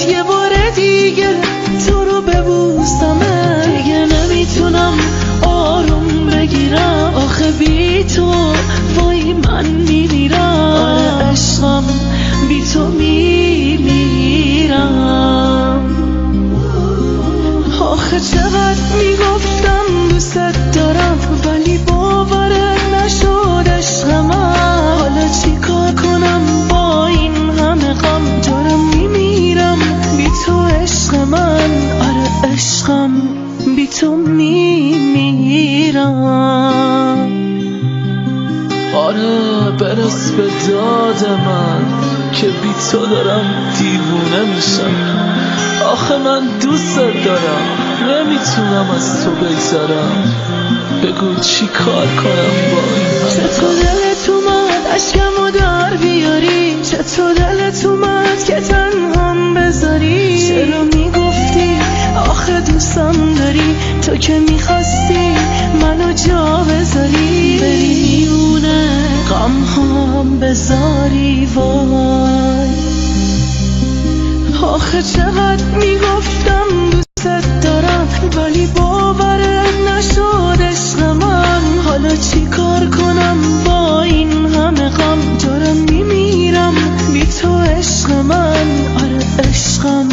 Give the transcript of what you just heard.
یه بار دیگه تو رو ببوسمه، دیگه نمیتونم آروم بگیرم، آخه بی تو وای من میمیرم. آره عشقم بی تو میمیرم. آخه چقدر میگفتم دوست دارم ولی باورت نشد عشق من. حالا چی کار کنم با این همه غم، دارم میمیرم بی تو عشق من. آره عشقم بی تو میمیرم. آره برس به داد من که بی تو دارم دیوونه میشم. آخه من دوست دارم نمیتونم از تو بگذرم. بگو چی کار کنم با این چطور دلت اومد عشقمو در بیاری، چطور دلت اومد که تنهام بذاری، چرا میگفتی آخه دوستم داری، تو که میخواستی منو جا بذاری، بری میونه غم هم بذاری. وای آخه چقدر میگفتم دوست دارم ولی باورت نشد عشق من. حالا چی کار کنم با این همه غم، دارم میمیرم بی تو عشق من. آره عشقم